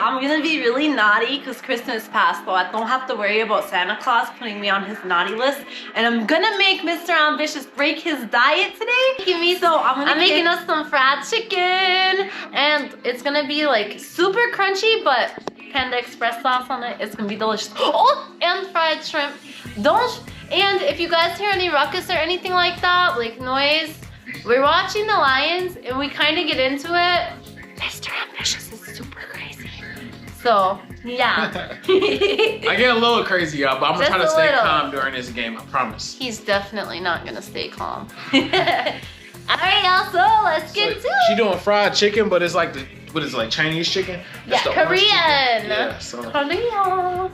I'm gonna be really naughty because Christmas passed, so I don't have to worry about Santa Claus putting me on his naughty list. And I'm gonna make Mr. Ambitious break his diet today. So I'm making us some fried chicken, and it's gonna be like super crunchy, but Panda Express sauce on it. It's gonna be delicious. Oh, and fried shrimp. And if you guys hear any ruckus or anything like that, like noise, we're watching the Lions and we kind of get into it. Mr. Ambitious is super crazy. So, yeah. I get a little crazy, y'all, but I'm gonna try to stay calm during this game, I promise. He's definitely not gonna stay calm. Alright, y'all, so let's get to it. She doing fried chicken, but it's like what is it, like Chinese chicken? Yeah, Korean. Yeah, so Korean.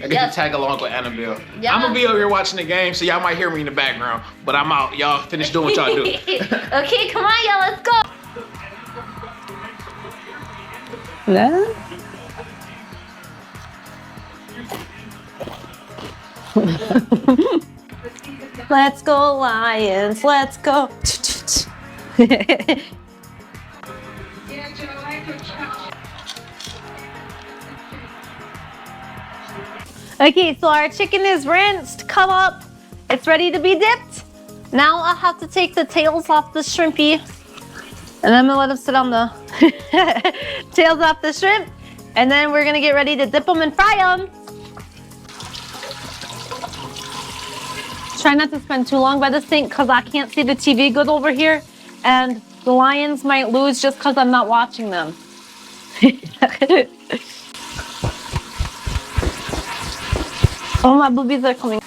I get to tag along with Annabelle. Yeah. I'm gonna be over here watching the game, so y'all might hear me in the background, but I'm out. Y'all finish doing what y'all do. Okay, come on, y'all, let's go. No? Let's go, Lions. Let's go. Okay, so our chicken is rinsed, cut up. It's ready to be dipped. Now I'll have to take the tails off the shrimpy. And I'm gonna let them sit on the tails off the shrimp. And then we're gonna get ready to dip them and fry them. Try not to spend too long by the sink because I can't see the TV good over here. And the Lions might lose just because I'm not watching them. Oh, my boobies are coming.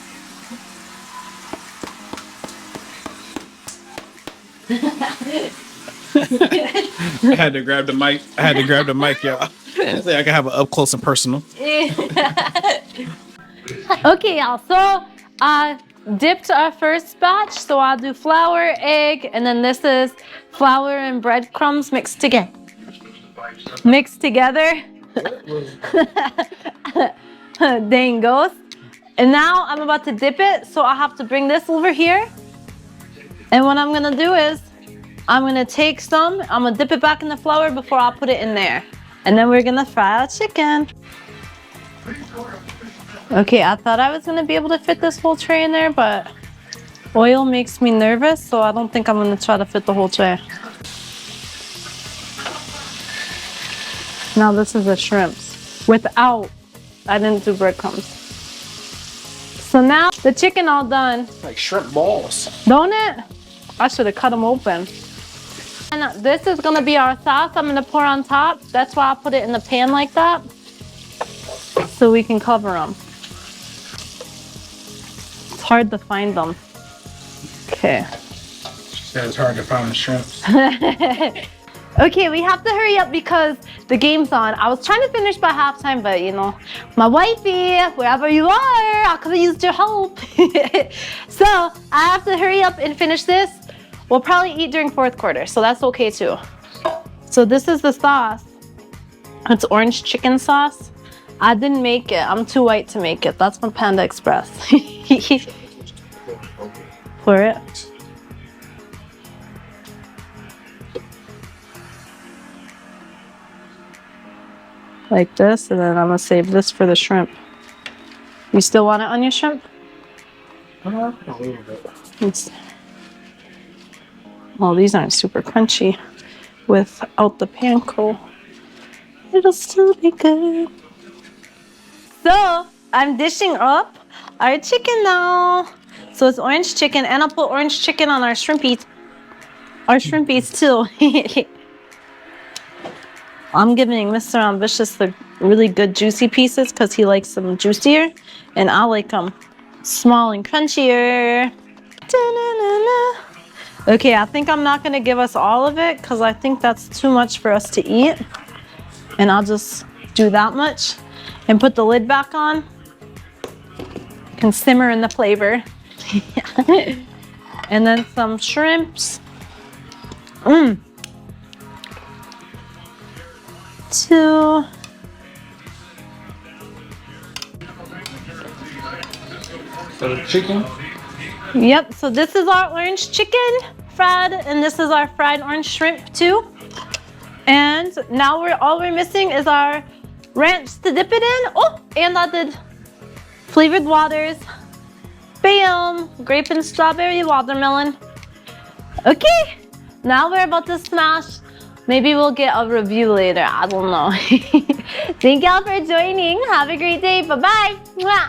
I had to grab the mic. Y'all. So I can have it up close and personal. Okay, y'all. So dipped our first batch. So I'll do flour, egg, and then this is flour and breadcrumbs mixed together. Dang ghost. And now I'm about to dip it. So I have to bring this over here. And what I'm gonna do is I'm gonna take some, I'm gonna dip it back in the flour before I put it in there. And then we're gonna fry our chicken. Okay, I thought I was gonna be able to fit this whole tray in there, but oil makes me nervous, so I don't think I'm gonna try to fit the whole tray. Now this is the shrimps. I didn't do breadcrumbs. So now the chicken all done. Like shrimp balls. Don't it? I should have cut them open. And this is gonna be our sauce I'm gonna pour on top. That's why I put it in the pan like that. So we can cover them. It's hard to find them. Okay. She said it's hard to find the shrimps. Okay, we have to hurry up because the game's on. I was trying to finish by halftime, but you know, my wifey, wherever you are, I could have used your help. So I have to hurry up and finish this. We'll probably eat during fourth quarter, so that's okay too. So this is the sauce. It's orange chicken sauce. I didn't make it. I'm too white to make it. That's from Panda Express. Pour it. Like this, and then I'm gonna save this for the shrimp. You still want it on your shrimp? A little bit. Well, these aren't super crunchy without the panko. It'll still be good. So I'm dishing up our chicken now. So it's orange chicken, and I'll put orange chicken on our shrimpies. Our shrimpies too. I'm giving Mr. Ambitious the really good juicy pieces because he likes them juicier, and I like them small and crunchier. Da-na-na-na. Okay, I think I'm not gonna give us all of it because I think that's too much for us to eat. And I'll just do that much and put the lid back on. Can simmer in the flavor. And then some shrimps. Two. So the chicken? Yep, so this is our orange chicken fried, and this is our fried orange shrimp too. And now all we're missing is our ranch to dip it in. Oh, and I did flavored waters. Bam! Grape and strawberry watermelon. Okay, now we're about to smash. Maybe we'll get a review later. I don't know. Thank y'all for joining. Have a great day. Bye-bye.